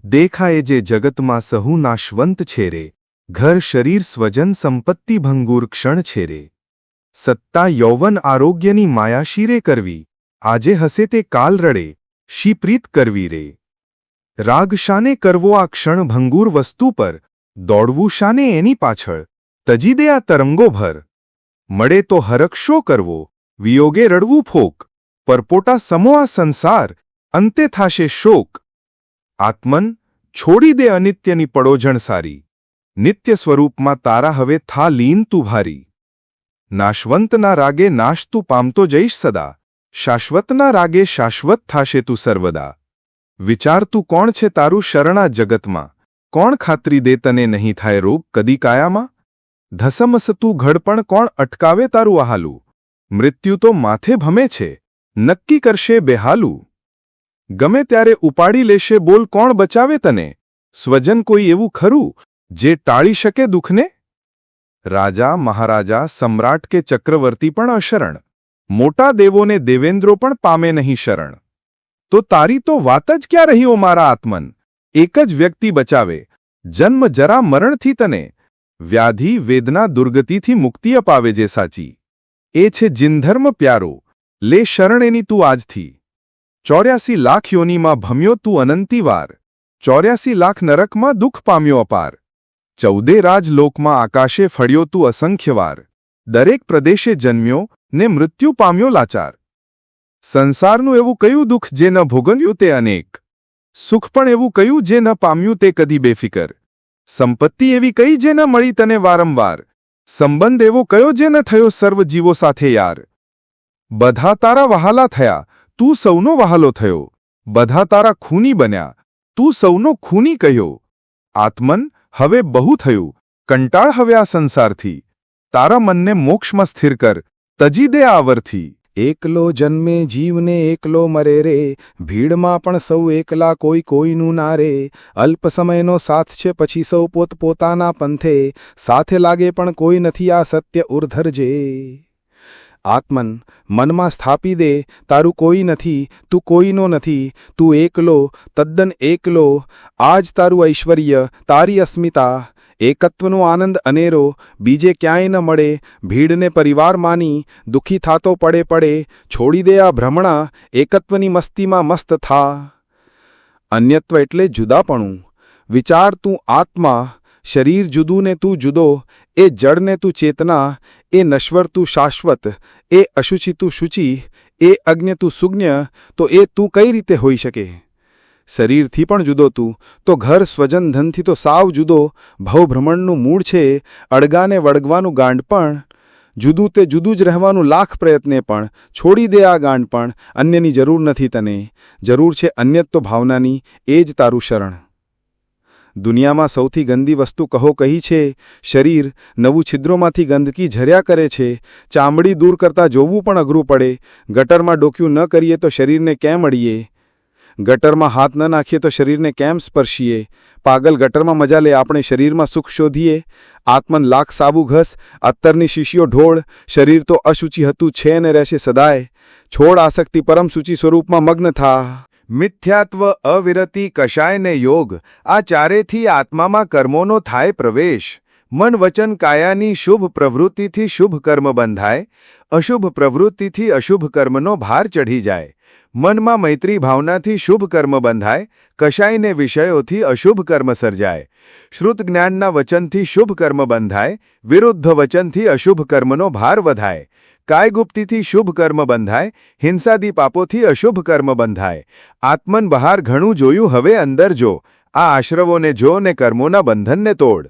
દેખાય જે જગતમાં સહુ નાશવંત છે રે, ઘર શરીર સ્વજન સંપત્તિ ભંગુર ક્ષણ છે રે. સત્તા યૌવન આરોગ્યની માયા શીરે કરવી, આજે હસે તે કાલ રડે, શી પ્રીત કરવી રે. રાગ શાને કરવો આ ક્ષણ ભંગુર વસ્તુ પર, દોડવું શાને એની પાછળ, તજી દે આ તરંગો ભર. મળે તો હરખ શો કરવો, વિયોગે રડવું ફોક, પરપોટા સમો આ સંસાર, અંતે થાશે શોક. આત્મન છોડી દે અનિત્યની પડોજણ સારી, નિત્ય સ્વરૂપમાં તારા હવે થા લીન તું ભારી. નાશવંતના રાગે નાશ તું પામતો જઈશ સદા, શાશ્વતના રાગે શાશ્વત થાશે તું સર્વદા. વિચાર તું કોણ છે તારું શરણા જગતમાં, કોણ ખાતરી દે તને નહીં થાય રોગ કદી કાયામાં. ધસમસ તું ઘડપણ કોણ અટકાવે તારું આહાલું, મૃત્યુ તો માથે ભમે છે, નક્કી કરશે બેહાલું. ગમે ત્યારે ઉપાડી લેશે બોલ કોણ બચાવે તને, સ્વજન કોઈ એવું ખરું જે ટાળી શકે દુઃખને. રાજા મહારાજા સમ્રાટ કે ચક્રવર્તી પણ અશરણ, મોટા દેવોને દેવેન્દ્રો પણ પામે નહીં શરણ. તો તારી તો વાત જ ક્યાં રહી ઓ મારા આત્મન, એક જ વ્યક્તિ બચાવે, જન્મ જરા મરણથી તને, વ્યાધિ વેદના દુર્ગતિથી મુક્તિ અપાવે જે સાચી. એ છે જિનધર્મ પ્યારો, લે શરણ એની તું આજથી. 84 લાખ યોનીમાં ભમ્યો તું અનંતી વાર, 84 લાખ નરકમાં દુઃખ પામ્યો અપાર. 14 રાજલોકમાં આકાશે ફળ્યો તું અસંખ્ય વાર, દરેક પ્રદેશે જન્મ્યો ને મૃત્યુ પામ્યો લાચાર. સંસારનું એવું કયું દુઃખ જે ન ભોગવ્યું તે અનેક, સુખ પણ એવું કયું જે ન પામ્યું તે કદી બેફિકર. સંપત્તિ એવી કઈ જે ન મળી તને વારંવાર, સંબંધ એવો કયો જે ન થયો સર્વ જીવો સાથે યાર. બધા તારા વહાલા થયા, તું સૌનો વહાલો થયો, બધા તારા ખૂની બન્યા, તું સૌનો ખૂની કહ્યો. આત્મન હવે બહુ થયું, કંટાળ હવે આ સંસારથી, તારા મનને મોક્ષમાં સ્થિર કર, તજી દે આવરથી. એકલો જન્મે જીવને એકલો મરે રે, ભીડમાં પણ સૌ એકલા કોઈ કોઈનું ના રે. અલ્પ સમયનો સાથ છે પછી સૌ પોતપોતાના પંથે, સાથે લાગે પણ કોઈ નથી આ સત્ય ઉર્ધરજે. આત્મન મનમાં સ્થાપી દે તારું કોઈ નથી, તું કોઈનો નથી, તું એકલો તદ્દન એકલો. આજ તારું ઐશ્વર્ય તારી અસ્મિતા, એકત્વનો આનંદ અનેરો બીજે ક્યાંય ન મળે. ભીડને પરિવાર માની દુઃખી થાતો પડે પડે, છોડી દે આ ભ્રમણા એકત્વની મસ્તીમાં મસ્ત થા. અન્યત્વ એટલે જુદાપણું, વિચાર તું આત્મા, શરીર જુદું ને તું જુદો. એ જડને તું ચેતના, એ નશ્વર તું શાશ્વત, એ અશુચિ તું શુચિ, એ અજ્ઞ તું સુજ્ઞ. તો એ તું કઈ રીતે હોઈ શકે? શરીરથી પણ જુદો તું, તો ઘર સ્વજન ધનથી તો સાવ જુદો. ભવભ્રમણનું મૂળ છે અળગાને વળગવાનું ગાંડપણ, જુદું તે જુદું જ રહેવાનું લાખ પ્રયત્ને પણ. છોડી દે આ ગાંડપણ, અન્યની જરૂર નથી તને, જરૂર છે અન્યત્વ ભાવનાની, એ જ તારું શરણ. દુનિયામાં સૌથી ગંદી વસ્તુ કહો કહી છે શરીર. નવું છિદ્રોમાંથી ગંદકી ઝર્યા કરે છે, ચામડી દૂર કરતાં જોવું પણ અઘરું પડે. ગટરમાં ડોક્યું ન કરીએ તો શરીરને કેમ અડીએ, ગટરમાં હાથ ન નાખીએ તો શરીરને કેમ સ્પર્શીએ. પાગલ ગટરમાં મજા લે, આપણે શરીરમાં સુખ શોધીએ. આત્મન લાખ સાબુ ઘસ, અત્તરની શીશીઓ ઢોળ, શરીર તો અશુચિ હતું છે ને રહેશે સદાય. છોડ આસક્તિ પરમ સૂચિ સ્વરૂપમાં મગ્ન થા. મિથ્યાત્વ અવિરતિ કશાય ને યોગ, આ ચારેથી આત્મામાં કર્મોનો થાય પ્રવેશ. મન વચન કાયાની શુભ પ્રવૃત્તિથી શુભ કર્મ બંધાય, અશુભ પ્રવૃત્તિથી અશુભ કર્મનો ભાર ચઢી જાય. મનમાં મૈત્રી ભાવનાથી શુભ કર્મ બંધાય, કશાયને વિષયોથી અશુભ કર્મ સર્જાય. શ્રુત જ્ઞાનના વચનથી શુભ કર્મ બંધાય, વિરુદ્ધ વચનથી અશુભ કર્મનો ભાર વધાય. કાયગુપ્તિથી શુભ કર્મ બંધાય, હિંસાદી પાપોથી અશુભ કર્મ બંધાય. આત્મન બહાર ઘણું જોયું, હવે અંદર જો. આ આશ્રવોને જો ને કર્મોના બંધનને તોડ.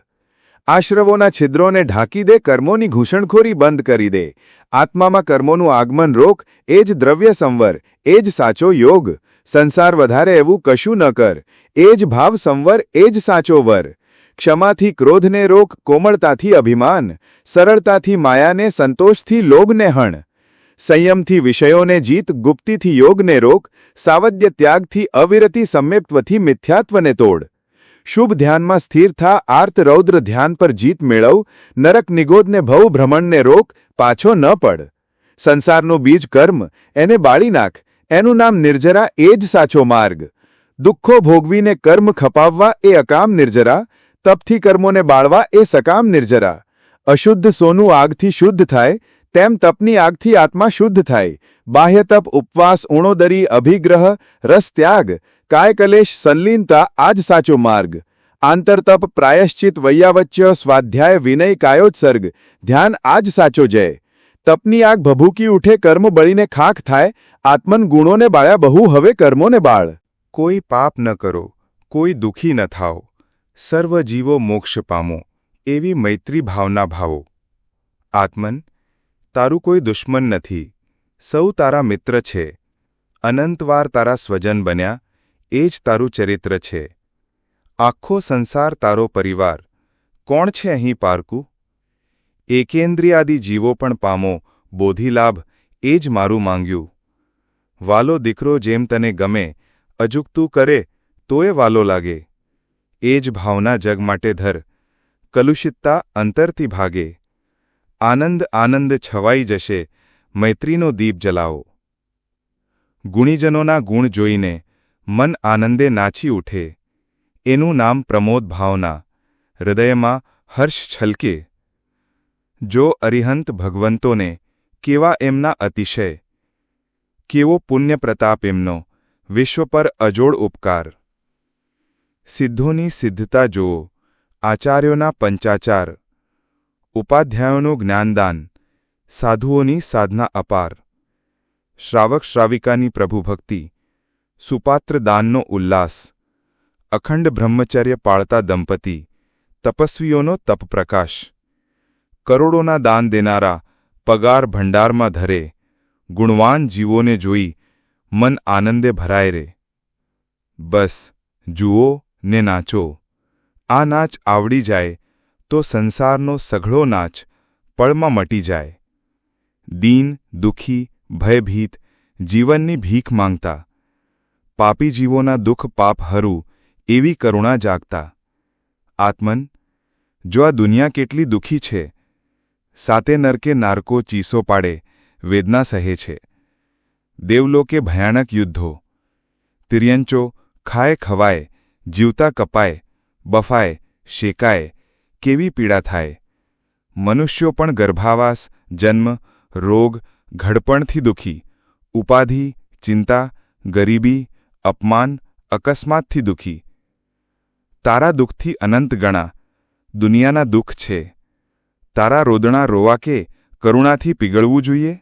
આશ્રવોના છિદ્રોને ઢાંકી દે, કર્મોની ઘૂસણખોરી બંધ કરી દે. આત્મામાં કર્મોનું આગમન રોક, એ જ દ્રવ્ય સંવર, એ જ સાચો યોગ. સંસાર વધારે એવું કશું ન કર, એ જ ભાવ સંવર, એ જ સાચો વર. ક્ષમાથી ક્રોધને રોક, કોમળતાથી અભિમાન, સરળતાથી માયાને, સંતોષથી લોભને હણ. સંયમથી વિષયોને જીત, ગુપ્તિથી યોગને રોક, સાવદ્ય ત્યાગથી અવિરતિ સમ્યક્ત્વથી મિથ્યાત્વને તોડ. શુભ ધ્યાનમાં સ્થિર થા, આર્ત રૌદ્ર ધ્યાન પર જીત મેળવ. નરક નિગોદને ભવ ભ્રમણને રોક, પાછો ન પડ. સંસારનું બીજ કર્મ, એને બાળી નાખ, એનું નામ નિર્જરા, એ જ સાચો માર્ગ. દુઃખો ભોગવીને કર્મ ખપાવવા એ અકામ નિર્જરા, તપથી કર્મોને બાળવા એ સકામ નિર્જરા. અશુદ્ધ સોનું આગથી શુદ્ધ થાય, તેમ તપની આગથી આત્મા શુદ્ધ થાય. બાહ્ય તપ ઉપવાસ ઉણોદરી અભિગ્રહ રસ ત્યાગ, કાય કલેશ સંલીનતા આ જ સાચો માર્ગ. આંતરતપ પ્રાયશ્ચિત વૈયાવચ્ય સ્વાધ્યાય વિનય કાયોત્સર્ગ, ધ્યાન આ જ સાચો જય. તપની આગ ભભૂકી ઉઠે કર્મ બળીને ખાખ થાય, આત્મન ગુણોને બાળ્યા બહુ હવે કર્મોને બાળ. કોઈ પાપ ન કરો, કોઈ દુઃખી ન થાઓ, સર્વ જીવો મોક્ષ પામો, એવી મૈત્રી ભાવના ભાવો. આત્મન, તારું કોઈ દુશ્મન નથી, સૌ તારા મિત્ર છે. અનંતવાર તારા સ્વજન બન્યા, એ જ તારું ચરિત્ર છે. આખો સંસાર તારો પરિવાર, કોણ છે અહીં પારકું? એકેન્દ્રિયાદિ જીવો પણ પામો બોધિલાભ, એ જ મારું માંગ્યું. વાલો દીકરો જેમ તને ગમે, અજુકતું કરે તોય વાલો લાગે. એ જ ભાવના જગ માટે ધર, કલુષિતતા અંતરથી ભાગે. આનંદ આનંદ છવાઈ જશે, મૈત્રીનો દીપ જલાવો. ગુણીજનોના ગુણ જોઈને મન આનંદે નાચી ઉઠે, એનું નામ પ્રમોદ ભાવના, હૃદયમાં હર્ષ છલકે. જો અરિહંત ભગવંતોને કેવા એમના અતિશય, કેવો પુણ્ય પ્રતાપ એમનો, વિશ્વ પર અજોડ ઉપકાર. સિદ્ધોની સિદ્ધતા જુઓ, આચાર્યોના પંચાચાર, ઉપાધ્યાયોનું જ્ઞાનદાન, સાધુઓની સાધના અપાર. શ્રાવક શ્રાવિકાની પ્રભુભક્તિ, સુપાત્ર દાનનો ઉલ્લાસ, અખંડ બ્રહ્મચર્ય પાળતા દંપતી, તપસ્વીઓનો તપ પ્રકાશ. કરોડોના દાન દેનારા પગાર ભંડારમાં ધરે, ગુણવાન જીવોને જોઈ મન આનંદે ભરાય રે. બસ જુઓ ને નાચો. આ નાચ આવડી જાય તો સંસારનો સઘળો નાચ પળમાં મટી જાય. દીન દુઃખી ભયભીત જીવનની ભીખ માંગતા, પાપી જીવોના દુઃખ પાપ હરું એવી કરુણા જાગતા. આત્મન, જો આ દુનિયા કેટલી દુઃખી છે, સાતે નરકે નારકો ચીસો પાડે વેદના સહે છે. દેવલોકે ભયાનક યુદ્ધો, તિર્યંચો ખાય ખવાય, જીવતા કપાય, બફાય શેકાય, કેવી પીડા થાય. મનુષ્યો પણ ગર્ભાવાસ, જન્મ, રોગ, ઘડપણથી દુઃખી, ઉપાધિ, ચિંતા, ગરીબી, અપમાન, અકસ્માતથી દુઃખી. તારા દુઃખથી અનંત ગણા દુનિયાના દુઃખ છે. તારા રોદણા રોવા કે કરુણાથી પીગળવું જોઈએ?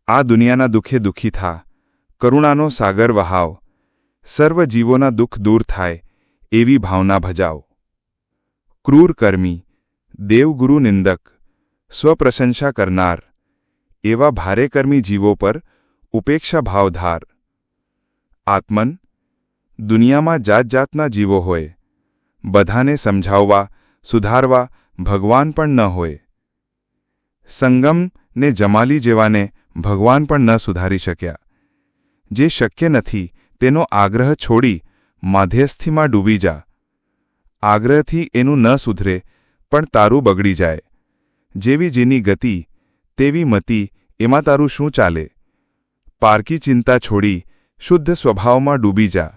આ દુનિયાના દુઃખે દુઃખી થા, કરુણાનો સાગર વહાવ. સર્વ જીવોના દુઃખ દૂર થાય એવી ભાવના ભજાવ. ક્રૂર કર્મી, દેવગુરુ નિંદક, સ્વપ્રશંસા કરનાર, એવા ભારે કર્મી જીવો પર ઉપેક્ષા ભાવધાર. આત્મન, દુનિયામાં જાત જાતના જીવો હોય, બધાને સમજાવવા સુધારવા ભગવાન પણ ન હોય. સંગમ ને જમાલી જેવાને ભગવાન પણ ન સુધારી શક્યા. જે શક્ય નથી તેનો આગ્રહ છોડી માધ્યસ્થીમાં ડૂબી જા. આગ્રહથી એનું ન સુધરે પણ તારું બગડી જાય. જેવી જેની ગતિ તેવી મતિ, એમાં તારું શું ચાલે? પારકી ચિંતા છોડી શુદ્ધ સ્વભાવમાં ડૂબી જા.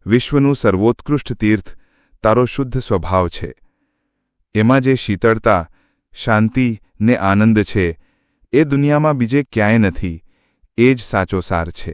વિશ્વનું સર્વોત્કૃષ્ટ તીર્થ તારો શુદ્ધ સ્વભાવ છે. એમાં જે શીતળતા, શાંતિ ને આનંદ છે, એ દુનિયામાં બીજે ક્યાંય નથી. એ જ સાચો સાર છે.